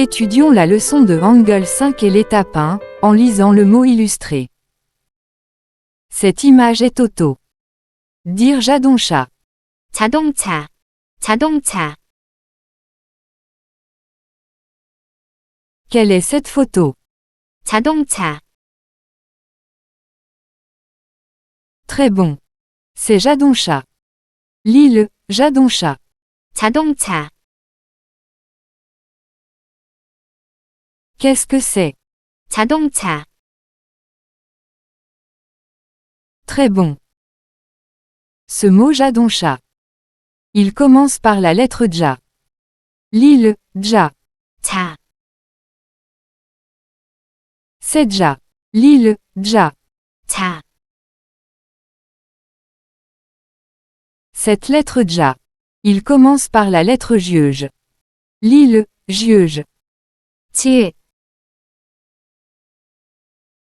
Étudions la leçon de Hangul 5 et l'étape 1, en lisant le mot illustré. Cette image est auto. Dire 자동차. 자동차, 자동차. Quelle est cette photo? 자동차, Très bon. C'est 자동차. Lis-le, 자동차. 자동차. Qu'est-ce que c'est? 자동차, Très bon. Ce mot 자동차. Il commence par la lettre 자. Lis-le, 자. 자, C'est 자. Lis-le, 자. 자. Cette lettre 자. Il commence par la lettre jieuge. Lis-le, jieuge. 지,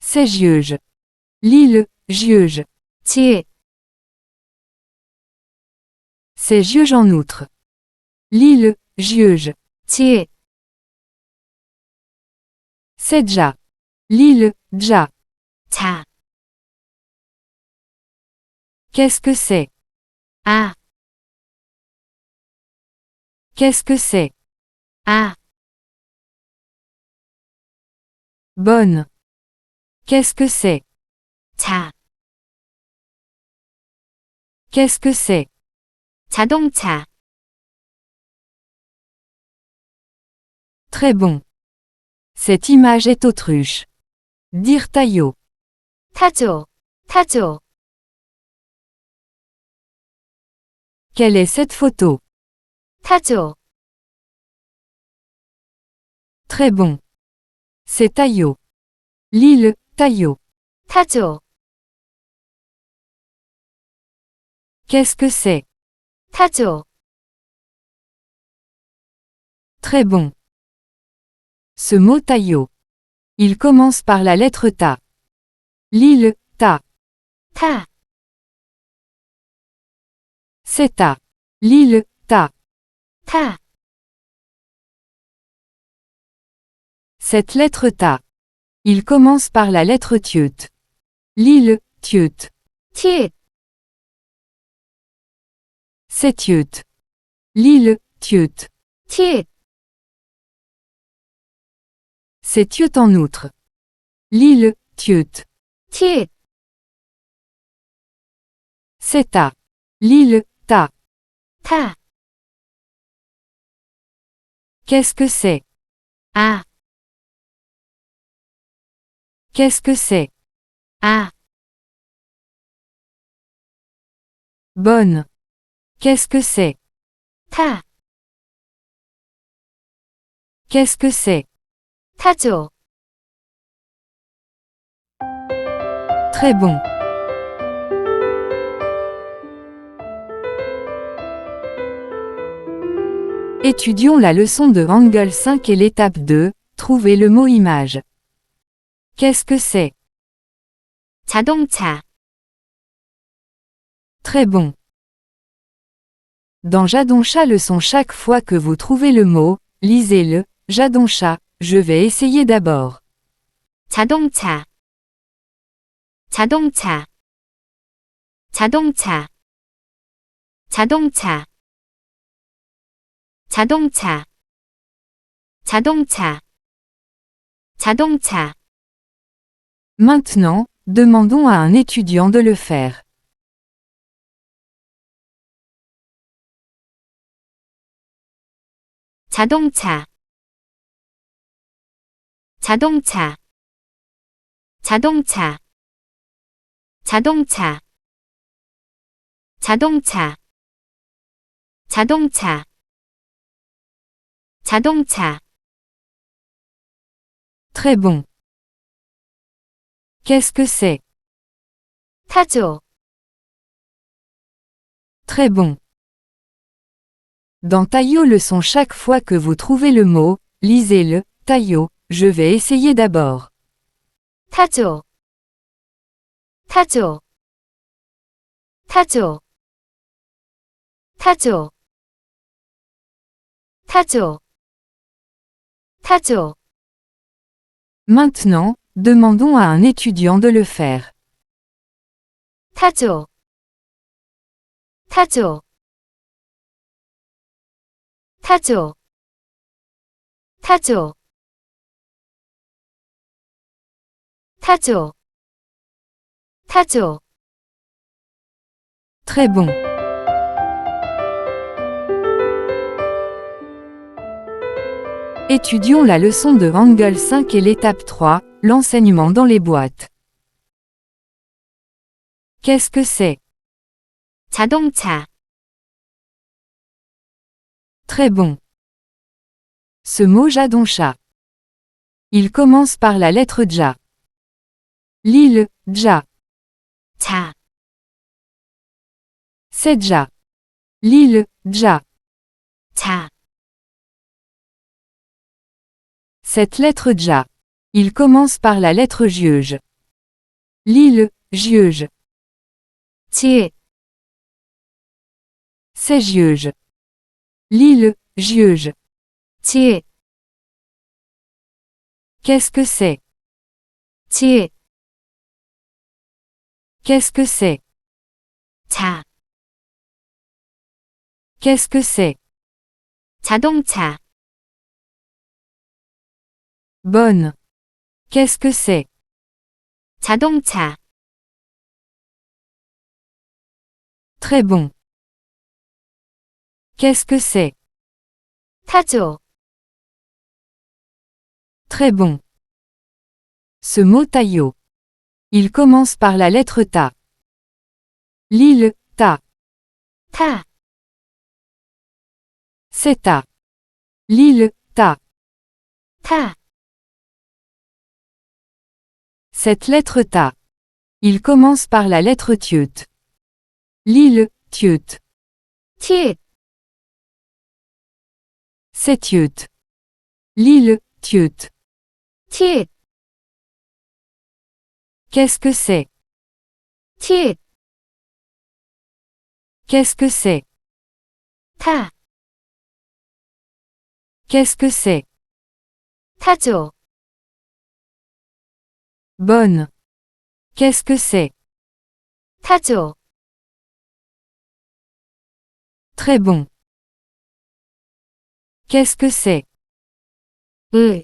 C'est jieuge. Lis-le, jieuge. 지. C'est jieuge en outre. Lis-le, jieuge. 지. C'est 자. Lis-le, 자. 자. Qu'est-ce que c'est? 아, Qu'est-ce que c'est? 아. Bonne. Qu'est-ce que c'est? 자. Qu'est-ce que c'est? 자동차. Très bon. Cette image est autruche. Dire 타요. 타조, 타조. Quelle est cette photo? 타조. Très bon. C'est 타요. Lis-le, 타요. 타조. Qu'est-ce que c'est? 타조. Très bon. Ce mot 타요. Il commence par la lettre ta. Lis-le, ta. 타. C'est ta. Lis-le, ta. 타. Cette lettre ta. Il commence par la lettre tiut. Lis-le, tiut. 티. C'est tiut. Lis-le, tiut. 티. C'est tiut en outre. Lis-le, tiut. 티. C'est ta. Lis-le, ta. 타. Qu'est-ce que c'est? 아, Qu'est-ce que c'est? 아. Bonne. Qu'est-ce que c'est? 타. Qu'est-ce que c'est? 타조. Très bon. Étudions la leçon de Hangul 5 et l'étape 2, trouvez le mot image. Qu'est-ce que c'est? 자동차. Très bon. Dans 자동차 leçon chaque fois que vous trouvez le mot, lisez-le, 자동차, je vais essayer d'abord. 자동차. 자동차. 자동차. 자동차. 자동차. 자동차. 자동차. Maintenant, demandons à un étudiant de le faire. 자동차. 자동차. 자동차. 자동차. 자동차. 자동차. 자동차. Très bon. Qu'est-ce que c'est? 타조. Très bon. Dans taillot leçon chaque fois que vous trouvez le mot, lisez-le, taillot, je vais essayer d'abord. 타조. 타조. 타조. 타조. 타조. 타조. Maintenant, demandons à un étudiant de le faire. 타조. 타조. 타조. 타조. 타조. 타조. Très bon. Étudions la leçon de Hangul 5 et l'étape 3, l'enseignement dans les boîtes. Qu'est-ce que c'est? 자동차. Très bon. Ce mot Jadoncha. Il commence par la lettre Ja. L'île, Ja. 자. C'est Ja. L'île, Ja. 자. Cette lettre Ja. Il commence par la lettre Jieuge. L'île, Jieuge. 지읒. C'est Jieuge. L'île, Jieuge. 지읒. Qu'est-ce que c'est? 지읒. Qu'est-ce que c'est? 자. Qu'est-ce que c'est? 자동차. Bonne. Qu'est-ce que c'est? 자동차. Très bon. Qu'est-ce que c'est? 타조. Très bon. Ce mot taillot. Il commence par la lettre Ta. L'île, Ta. 타. C'est Ta. L'île, Ta. 타. Cette lettre Ta. Il commence par la lettre Tiut. L'île, Tiut. 티읕. C'est Tiut. L'île, Tiut. 티읕. Qu'est-ce que c'est? 티읕. Qu'est-ce que c'est? 타. Qu'est-ce que c'est? 타조. Bonne. Qu'est-ce que c'est? 타조. Très bon. Qu'est-ce que c'est? 을.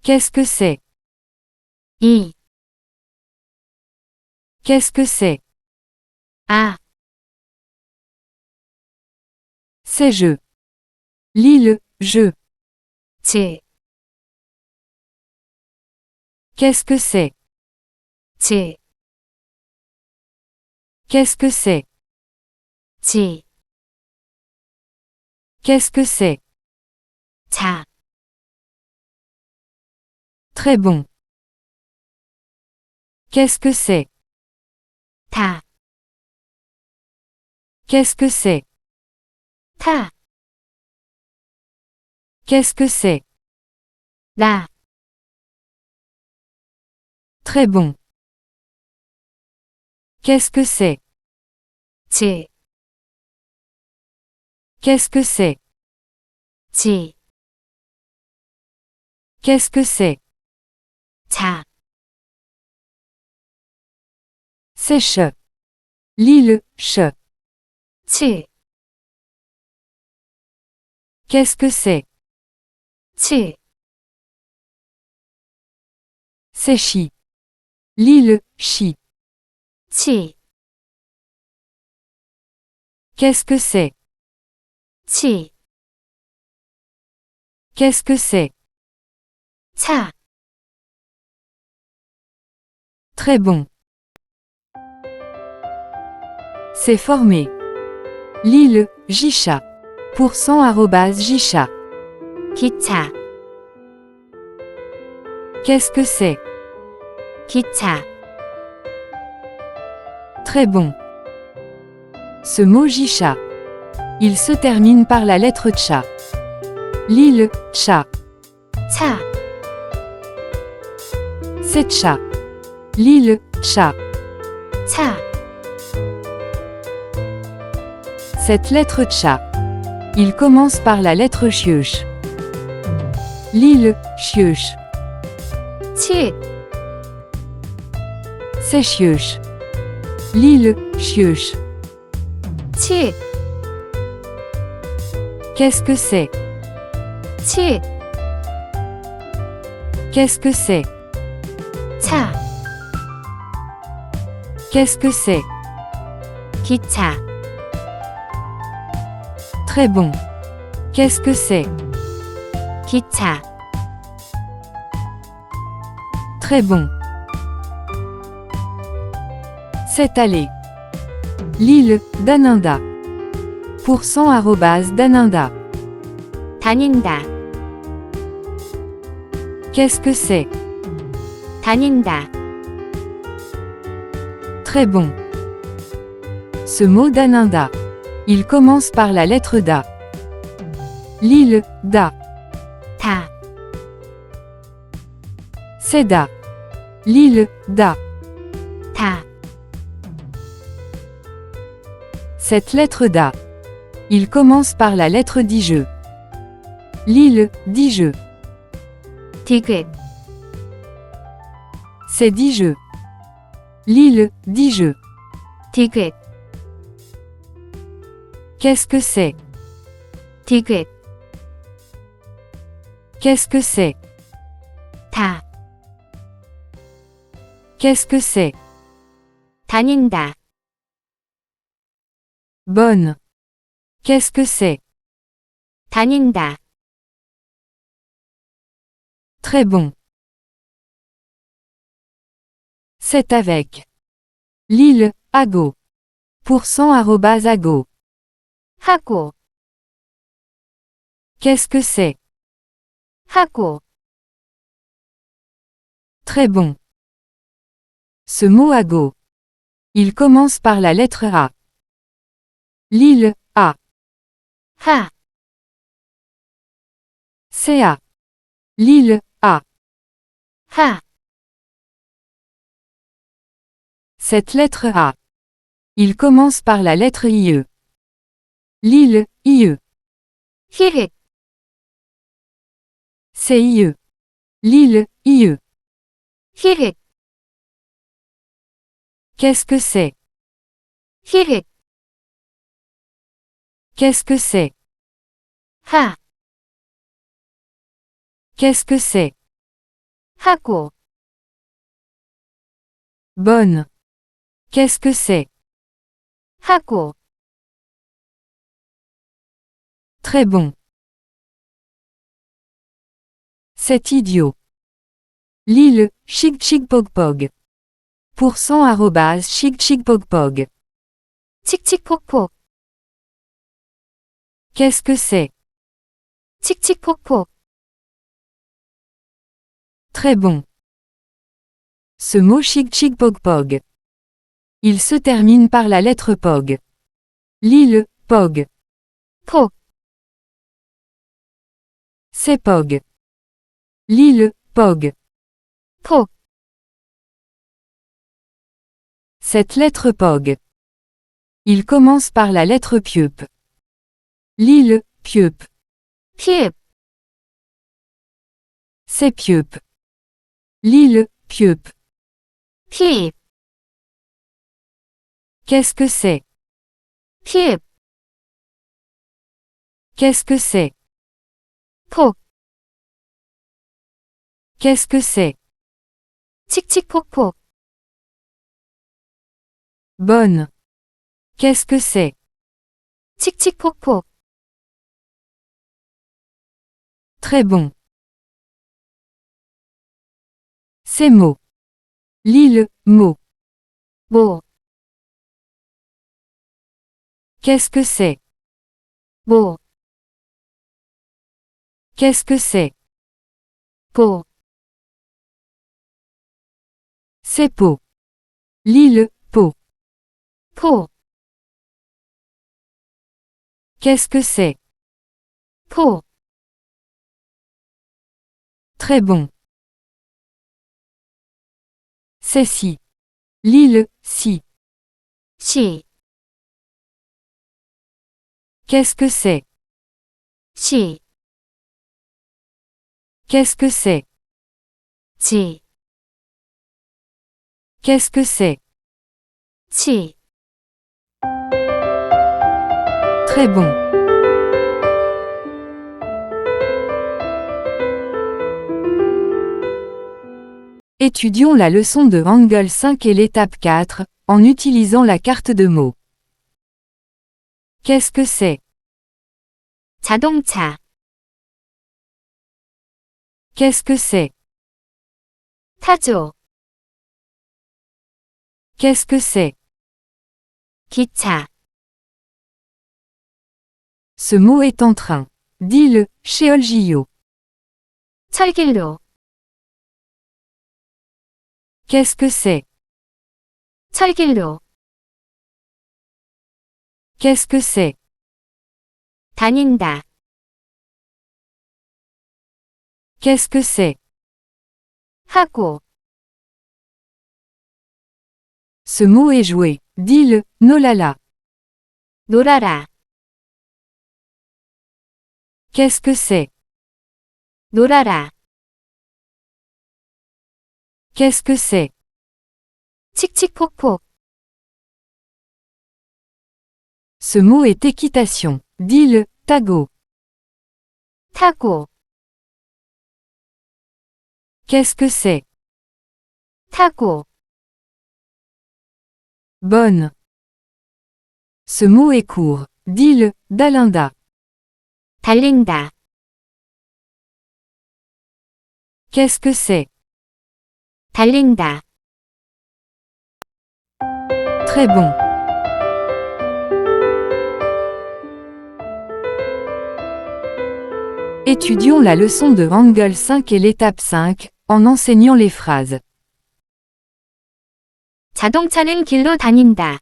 Qu'est-ce que c'est? 이. Qu'est-ce que c'est? 아. C'est je. L'île, je. 질. Qu'est-ce que c'est? 질. Qu'est-ce que c'est? 지. Qu'est-ce que c'est? 자. Très bon. Qu'est-ce que c'est? 다. Qu'est-ce que c'est? 타. Qu'est-ce que c'est? 나. Très bon. Qu'est-ce que c'est? 질. Qu'est-ce que c'est? 지. Qu'est-ce que c'est? 자. C'est che. L'île, che. 칠. Qu'est-ce que c'est? 칠. C'est chi. L'île, chi. 치. Qu'est-ce que c'est? 치. Qu'est-ce que c'est? 차. Très bon. C'est formé. L'île, Jisha. %@Jisha. 기차. Qu'est-ce que c'est? 기차. Très bon. Ce mot Jisha. Il se termine par la lettre Cha. L'île, Cha. 차. C'est Cha. L'île, Cha. 차. Cette lettre Cha. Il commence par la lettre Chieuch. L'île, chieuche. 치읓, C'est chieuche. L'île, chieuche. 치읓, Qu'est-ce que c'est? 치읓, Qu'est-ce que c'est? 차, Qu'est-ce que c'est? 기차, Très bon. Qu'est-ce que c'est? 기차, Très bon. C'est allé. L'île, d'Aninda. %@daninda. 다닌다, Qu'est-ce que c'est? 다닌다, Très bon. Ce mot d'Aninda. Il commence par la lettre Da. L'île, Da. 다, C'est Da. L'île, Da. 다, Cette lettre Da. Il commence par la lettre Dieu. L'île, Dieu. 디귿, C'est Dieu. L'île, Dieu. 디귿, Qu'est-ce que c'est? 디귿, Qu'est-ce que c'est? 다, Qu'est-ce que c'est? 다닌다, Bonne. Qu'est-ce que c'est? 다닌다, Très bon. C'est avec. L'île, ago. %@ago. 하고, Qu'est-ce que c'est? 하고, Très bon. Ce mot ago. Il commence par la lettre A. L'île, A. 하, C'est A. L'île, A. 하, Cette lettre A. Il commence par la lettre IE. L'île, IE. 히읗, C'est IE. L'île, IE. 히읗, Qu'est-ce que c'est? 히읗, Qu'est-ce que c'est? 하, Qu'est-ce que c'est? 하고, Bonne. Qu'est-ce que c'est? 하고, Très bon. C'est idiot. L'île, chic-chic-pog-pog. %@chic-chic-pog-pog. 칙칙폭폭, Qu'est-ce que c'est? 칙칙폭폭, Très bon. Ce mot chic-chic-pog-pog. Il se termine par la lettre pog. L'île, pog. 폭, C'est pog. L'île, pog. 폭, Cette lettre pog. Il commence par la lettre pieup. L'île, pieup. 피읍, C'est pieup. L'île, pieup. 피읍, Qu'est-ce que c'est? 피읍, Qu'est-ce que c'est? 폭, Qu'est-ce que c'est? 칙칙폭폭, Bonne. Qu'est-ce que c'est? 칙칙폭폭, Très bon. Ces mots. L'île, mot. 모, Qu'est-ce que c'est? 모, Qu'est-ce que c'est? 보, C'est peau. L'île, peau. 포, Qu'est-ce que c'est? 포, Très bon. C'est si. L'île, si. 시, Qu'est-ce que c'est? 시, Qu'est-ce que c'est? 지, Qu'est-ce que c'est? 치, Très bon. Étudions la leçon de Hangul 5 et l'étape 4, en utilisant la carte de mots. Qu'est-ce que c'est? 자동차, Qu'est-ce que c'est? 타조, Qu'est-ce que c'est? 기차, Ce mot est en train. Dis-le, Sheolgio. 철길로, Qu'est-ce que c'est? 철길로, Qu'est-ce que c'est? 다닌다, Qu'est-ce que c'est? 하고, Ce mot est joué. Dis-le, Nolala. 놀아라, Qu'est-ce que c'est? 놀아라, Qu'est-ce que c'est? 칙칙폭폭, Ce mot est équitation. Dis-le, Tago. 타고, Qu'est-ce que c'est? 타고, Bonne. Ce mot est court. Dis-le, Dalinda. 달린다, Qu'est-ce que c'est? 달린다, Très bon. Étudions la leçon de Hangul 5 et l'étape 5, en enseignant les phrases. 자동차는 길로 다닌다.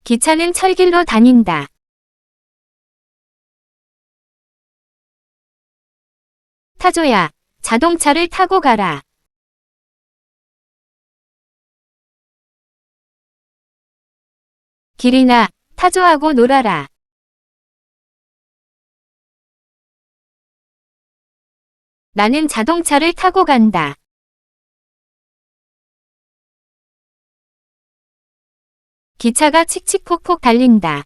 기차는 철길로 다닌다. 타조야, 자동차를 타고 가라. 길이나, 타조하고 놀아라. 나는 자동차를 타고 간다. 기차가 칙칙폭폭 달린다.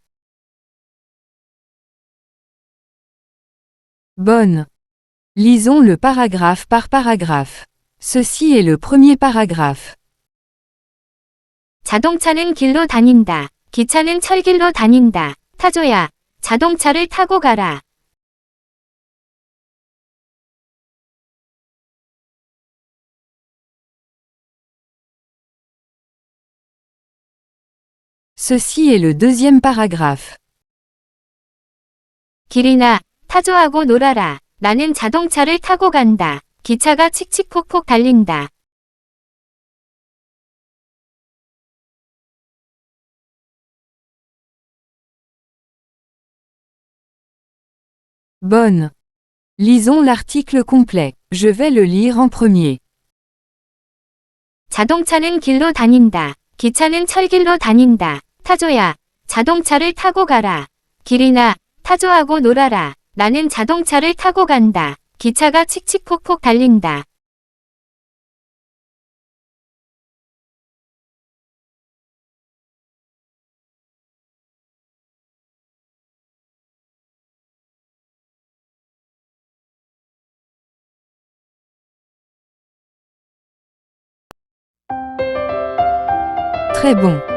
Bonne. Lisons le paragraphe par paragraphe. Ceci est le premier paragraphe. 자동차는 길로 다닌다. 기차는 철길로 다닌다. 타조야, 자동차를 타고 가라. Ceci est le deuxième paragraphe. 길이나, 타조하고 놀아라. 나는 자동차를 타고 간다. 기차가 칙칙폭폭 달린다. Bonne. Lisons l'article complet. Je vais le lire en premier. 자동차는 길로 다닌다. 기차는 철길로 다닌다. 타조야, 자동차를 타고 가라. 길이나, 타조하고 놀아라. 나는 자동차를 타고 간다. 기차가 칙칙폭폭 달린다. Très bon.